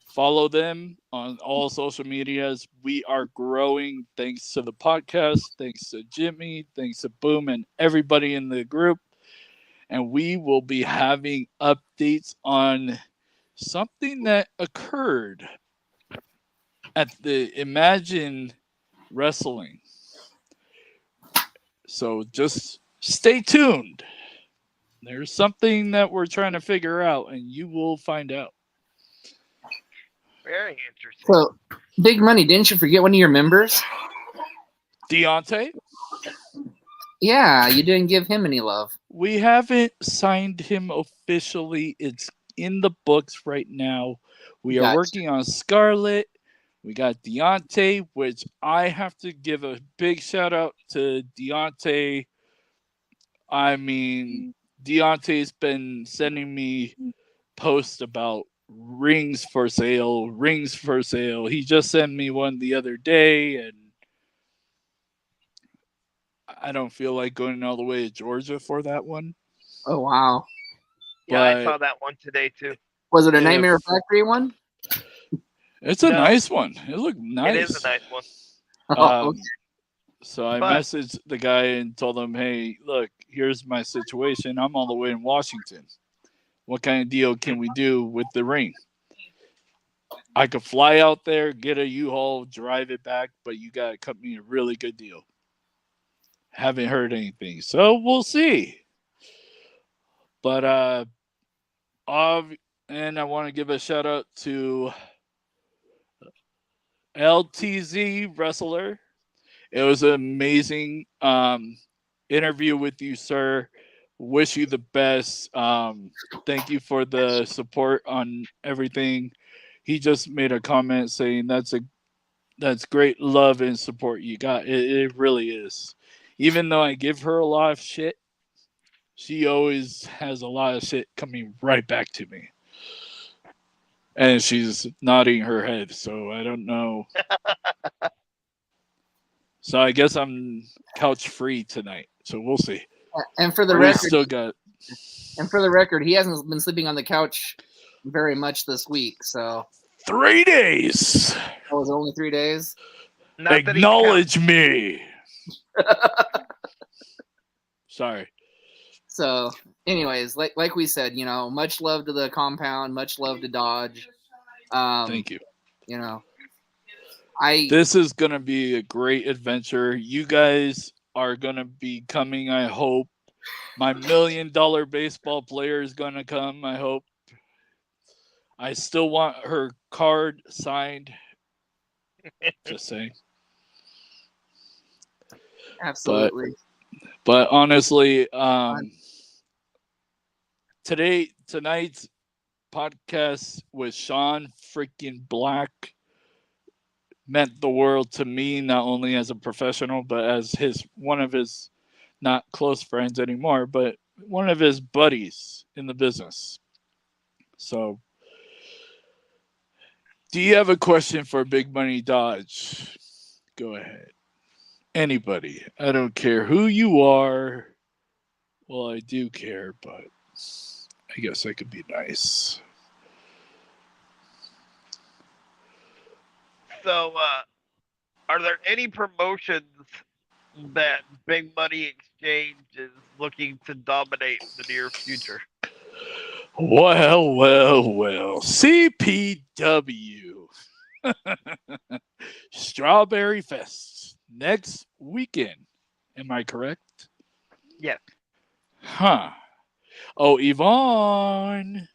Follow them on all social medias. We are growing thanks to the podcast, thanks to Jimmy, thanks to Boom, and everybody in the group. And we will be having updates on something that occurred at the Imagine Wrestling. So just stay tuned. There's something that we're trying to figure out, and you will find out. Very interesting. So, Big Money, didn't you forget one of your members? Deontay? Yeah, you didn't give him any love. We haven't signed him officially. It's in the books right now. We are Gotcha. working on Scarlet. We got Deontay, which I have to give a big shout out to Deontay. I mean, Deontay's been sending me posts about rings for sale. He just sent me one the other day, and I don't feel like going all the way to Georgia for that one. Oh, wow. Yeah, I But saw that one today too. Was it a If- Nightmare Factory one? it's a No. nice one. It looked nice. It is a nice one. Oh, So I But- messaged the guy and told him, hey, look, here's my situation. I'm all the way in Washington. What kind of deal can we do with the ring? I could fly out there, get a U-Haul, drive it back, but you got to cut me a really good deal. Haven't heard anything. So we'll see. But, and I want to give a shout out to LTZ Wrestler. It was an amazing interview with you, sir. Wish you the best. Thank you for the support on everything. He just made a comment saying that's great love and support you got. It really is. Even though I give her a lot of shit, she always has a lot of shit coming right back to me. And she's nodding her head, so I don't know. So I guess I'm couch free tonight. So we'll see. and for the We record, still got he hasn't been sleeping on the couch very much this week. So 3 days. that was only 3 days. Not that he counts. Acknowledge me. Sorry. So, anyways, like we said, much love to the compound, much love to Dodge. Thank you. You know, This is going to be a great adventure. You guys are going to be coming, I hope. My $1 million baseball player is going to come, I hope. I still want her card signed. Just saying. Absolutely. But honestly, tonight's podcast with Sean freaking Black meant the world to me, not only as a professional, but as one of his not close friends anymore, but one of his buddies in the business. So, do you have a question for Big Money Dodge? Go ahead. Anybody. I don't care who you are. Well, I do care, but I guess I could be nice. So, are there any promotions that Big Money Exchange is looking to dominate in the near future? Well. CPW. Strawberry Fest next weekend. Am I correct? Yes. Huh. Oh, Yvonne.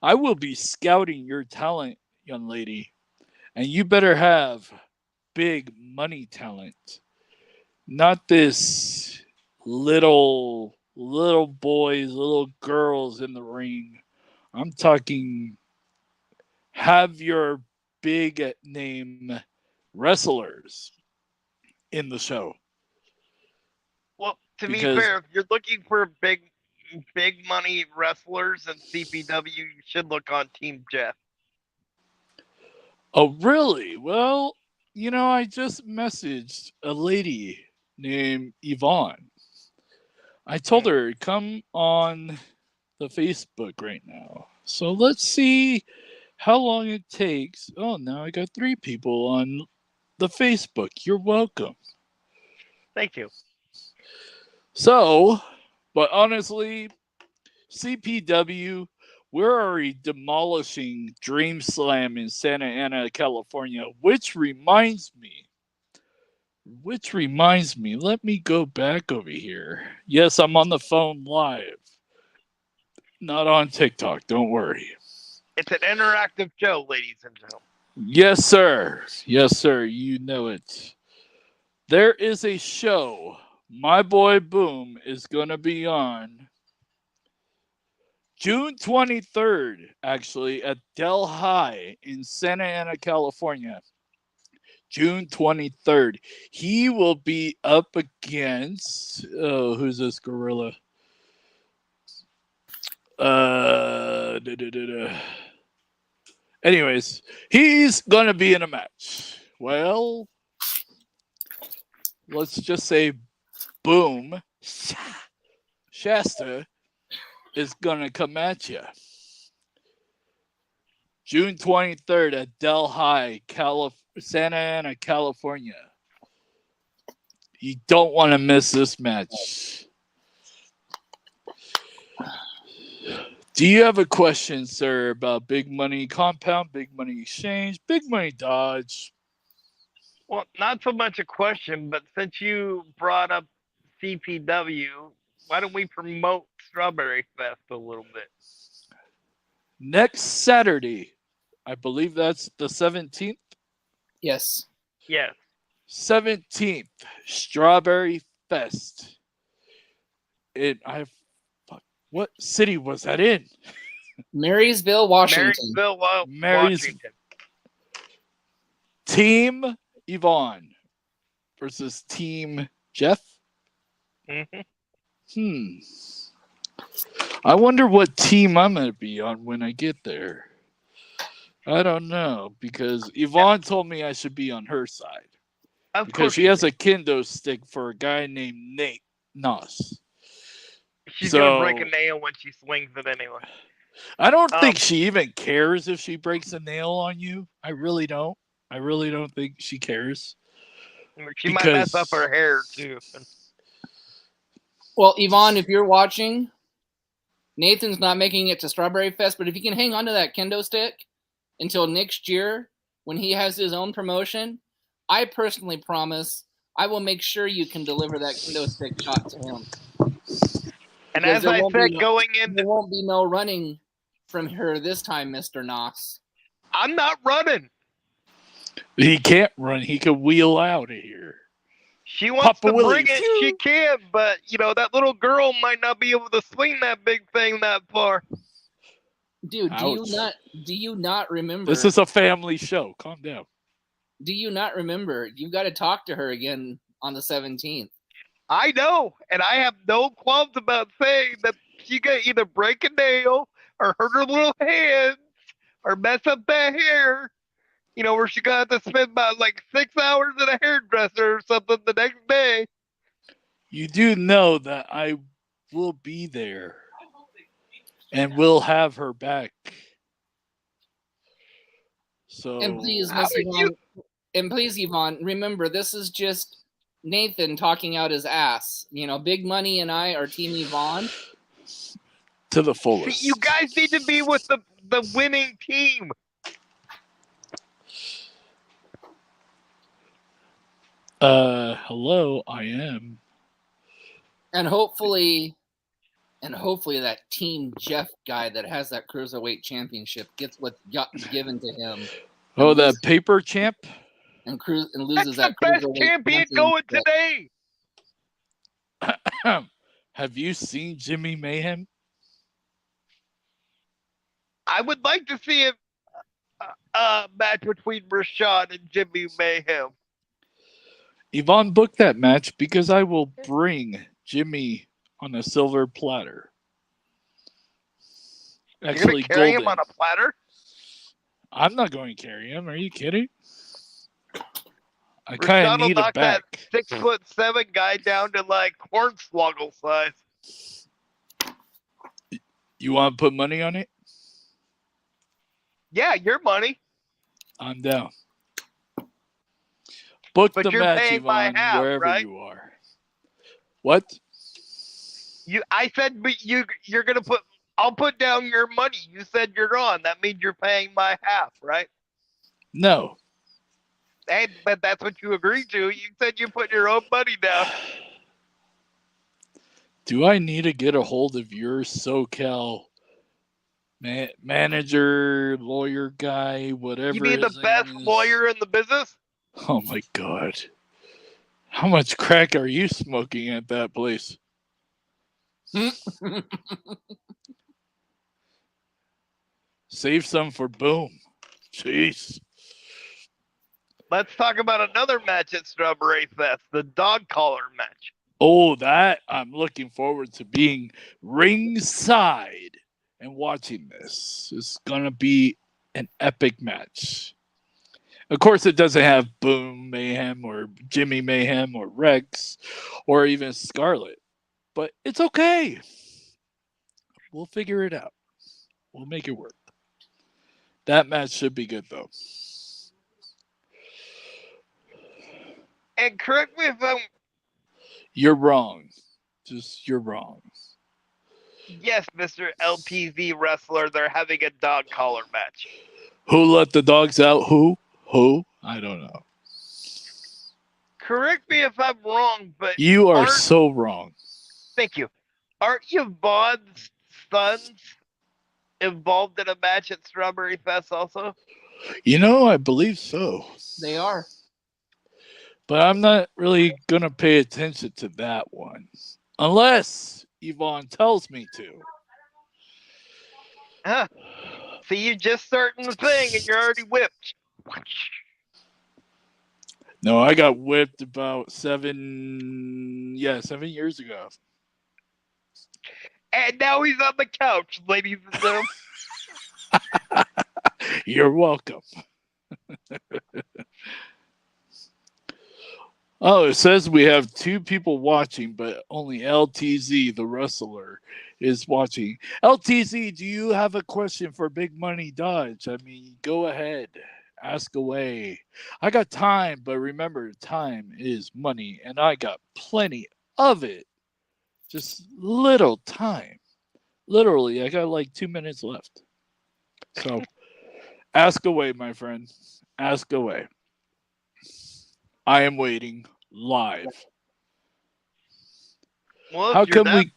I will be scouting your talent, young lady. And you better have big money talent. Not this little boys, little girls in the ring. I'm talking have your big name wrestlers in the show. Well, to be Because- fair, if you're looking for big money wrestlers in CPW, you should look on Team Jeff. Oh, really? Well, I just messaged a lady named Yvonne. I told her, come on the Facebook right now. So let's see how long it takes. Oh, now I got 3 people on the Facebook. You're welcome. Thank you. So, but honestly, CPW, we're already demolishing Dream Slam in Santa Ana, California, which reminds me, let me go back over here. Yes, I'm on the phone live. Not on TikTok, don't worry. It's an interactive show, ladies and gentlemen. Yes, sir. Yes, sir. You know it. There is a show my boy Boom is going to be on June 23rd, actually, at Del High in Santa Ana, California. June 23rd. He will be up against, who's this gorilla? Anyways, he's going to be in a match. Well, let's just say Boom Shasta is going to come at you. June 23rd at Del High, Santa Ana, California. You don't want to miss this match. Do you have a question, sir, about Big Money Compound, Big Money Exchange, Big Money Dodge? Well, not so much a question, but since you brought up CPW, why don't we promote Strawberry Fest a little bit? Next Saturday, I believe that's the 17th. Yes. Yes. 17th, Strawberry Fest. What city was that in? Marysville, Washington. Washington. Team Yvonne versus Team Jeff. Mm-hmm. I wonder what team I'm going to be on when I get there. I don't know, because Yvonne told me I should be on her side. Of Because course she has a kendo stick for a guy named Nate Noss. she's so- gonna break a nail when she swings it anyway. I don't think she even cares if she breaks a nail on you. I really don't. I really don't think she cares. She might mess up her hair too. Well, Yvonne, if you're watching, Nathan's not making it to Strawberry Fest, but if you can hang on to that kendo stick until next year when he has his own promotion, I personally promise I will make sure you can deliver that kendo stick shot to him. And Because as there I won't said, be no- going in, There won't be no running from her this time, Mr. Knox. I'm not running. He can't run. He could wheel out of here. She wants Papa to Willie, bring it, phew. she can, but that little girl might not be able to swing that big thing that far. Dude, Ouch. do you not remember? This is a family show. Calm down. Do you not remember? You've got to talk to her again on the 17th. I know, and I have no qualms about saying that she could either break a nail or hurt her little hands or mess up that hair. Where she got to spend about like 6 hours at a hairdresser or something the next day. You do know that I will be there and will have her back. So And please, How Miss did Yvonne, and please, Yvonne, remember this is just Nathan talking out his ass. Big Money and I are Team Yvonne. to the fullest. See, you guys need to be with the winning team. Hello, I am. And hopefully that Team Jeff guy that has that Cruiserweight Championship gets what's given to him. Oh, that paper champ? And loses That's that the best Cruiserweight champion going championship. today. Have you seen Jimmy Mayhem? I would like to see a match between Rashad and Jimmy Mayhem. Yvonne booked that match because I will bring Jimmy on a silver platter. You're Actually, gonna carry golden. him on a platter? I'm not going to carry him. Are you kidding? I kind Rashad of will need a knock that back. 6'7" guy down to like Hornswoggle size. You want to put money on it? Yeah, your money. I'm down. Book But the you're match, paying by Yvonne, half, wherever right? you are. What? I said, but you're gonna put. I'll put down your money. You said you're on. That means you're paying my half, right? No. Hey, but that's what you agreed to. You said you put your own money down. Do I need to get a hold of your SoCal manager, lawyer guy, whatever? You mean the his best name is? lawyer in the business? Oh my God. How much crack are you smoking at that place? Save some for Boom. Jeez. Let's talk about another match at Strawberry Fest, the dog collar match. Oh, that I'm looking forward to being ringside and watching this. It's going to be an epic match. Of course, it doesn't have Boom Mayhem or Jimmy Mayhem or Rex or even Scarlett, but it's okay. We'll figure it out. We'll make it work. That match should be good, though. And correct me if I'm... You're wrong. You're wrong. Yes, Mr. LTV wrestler, they're having a dog collar match. Who let the dogs out? Who? I don't know. Correct me if I'm wrong, but... You are so wrong. Thank you. Aren't Yvonne's sons involved in a match at Strawberry Fest also? I believe so. They are. But I'm not really going to pay attention to that one. Unless Yvonne tells me to. Huh. See, you just starting the thing and you're already whipped. No, I got whipped about 7 years ago. And now he's on the couch, ladies and gentlemen. You're welcome. Oh, it says we have 2 people watching, but only LTZ, the wrestler, is watching. LTZ, do you have a question for Big Money Dodge? I mean, go ahead. Ask away. I got time, but remember, time is money, and I got plenty of it. Just little time. Literally, I got like 2 minutes left. So, ask away, my friend. Ask away. I am waiting. live. Well, How if you're come we?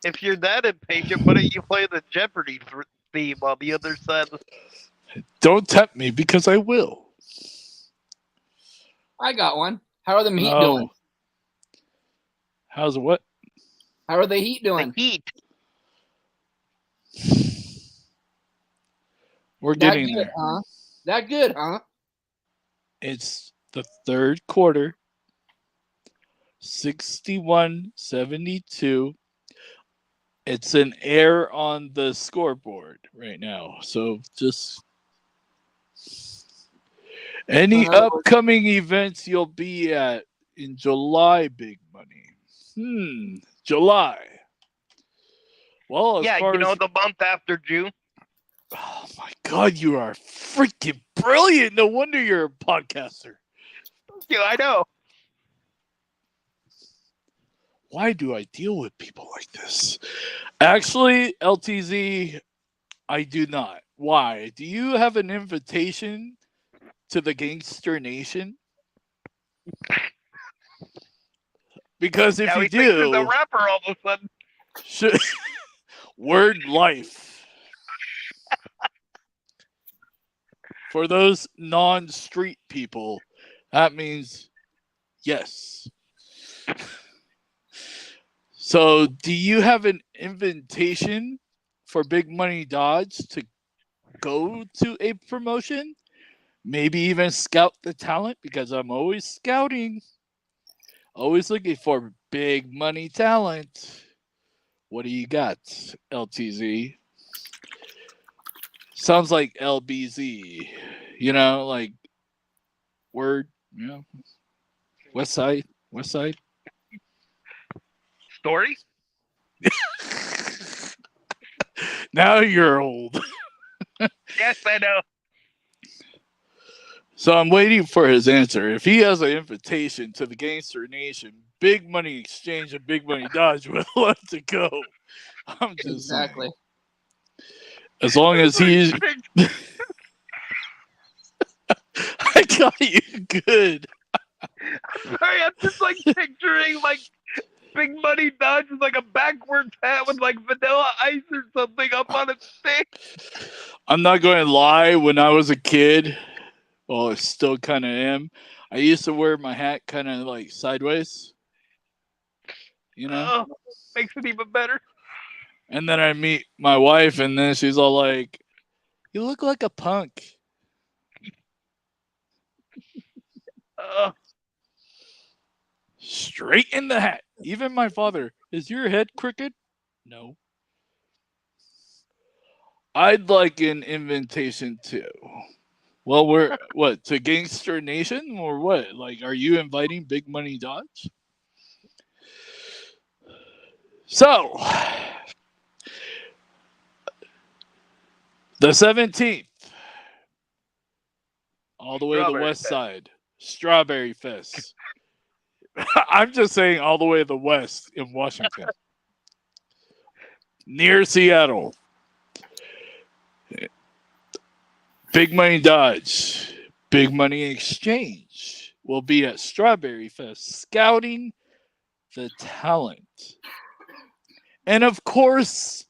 if you're that impatient, why don't you play the Jeopardy theme on the other side? Don't tempt me because I will. I got one. How are the Heat Oh. doing? How's what? How are the Heat The doing? Heat. We're That getting good, there. huh? That good, huh? It's the third quarter. 61-72. It's an error on the scoreboard right now. So just any So in other words- upcoming events you'll be at in July, Big Money. July. Well, as Yeah, far you know, as the month after June. oh my God, you are freaking brilliant. No wonder you're a podcaster. Yeah, I know. Why do I deal with people like this? Actually, LTZ, I do not. Why? Do you have an invitation to the Gangster Nation? Because if Now you he thinks he's a do, rapper all of a sudden. should, word life. For those non-street people, that means yes. So, do you have an invitation for Big Money Dodge to go to a promotion? Maybe even scout the talent because I'm always scouting, always looking for big money talent. What do you got, LTZ? Sounds like LBZ, you know, like word, you know, West Side. Story? Now you're old. Yes, I know. So I'm waiting for his answer. If he has an invitation to the Gangster Nation, Big Money Exchange and Big Money Dodge would love to go. I'm just Exactly. saying. As long as he's, I got you good. Sorry, I'm just like picturing like Big Money Dodge with like a backwards hat with like Vanilla Ice or something up on its face. I'm not going to lie. When I was a kid, well, I still kind of am. I used to wear my hat kind of like sideways, you know. Oh, makes it even better. And then I meet my wife, and then she's all like, "You look like a punk." Straight in the hat. Even my father, is your head crooked? No. I'd like an invitation too. Well, we're what, to Gangster Nation or what? Like, are you inviting Big Money Dodge? So, the 17th, all the way to the Strawberry west Fest. side, Strawberry Fest. I'm just saying all the way to the west in Washington, near Seattle. Big Money Dodge, Big Money Exchange will be at Strawberry Fest scouting the talent. And of course,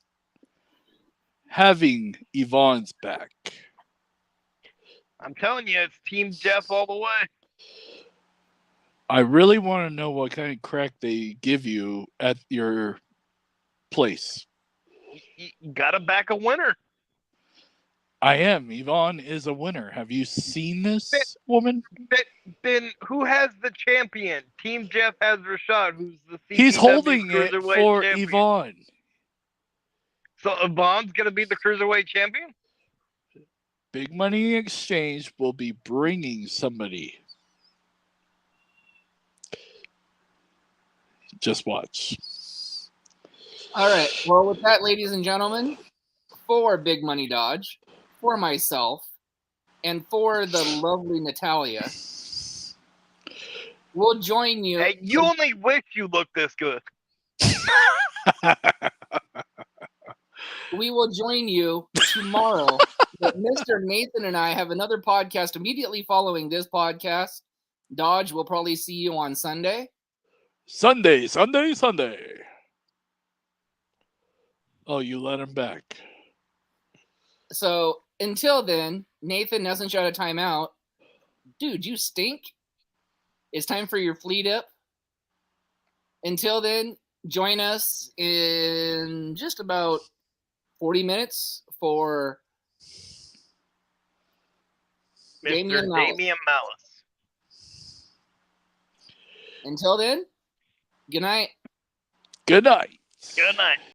having Yvonne's back. I'm telling you, it's Team Jeff all the way. I really want to know what kind of crack they give you at your place. You gotta back a winner. I am. Yvonne is a winner. Have you seen this woman? Then who has the champion? Team Jeff has Rashad, who's the CCW He's holding it Cruiserweight for champion. Yvonne. So Yvonne's gonna be the Cruiserweight champion? Big Money Exchange will be bringing somebody. Just watch. All right. Well, with that, ladies and gentlemen, for Big Money Dodge, for myself, and for the lovely Natalia, we'll join you. Hey, you only wish you looked this good. We will join you tomorrow. But Mr. Nathan and I have another podcast immediately following this podcast Dodge, we'll probably see you on Sunday. Sunday. Oh, you let him back. So until then, Nathan doesn't shot a timeout. Dude, you stink. It's time for your fleet up. Until then, join us in just about 40 minutes for Mr. Damian Malice. Damian Malice. Until then, good night. Good night. Good night.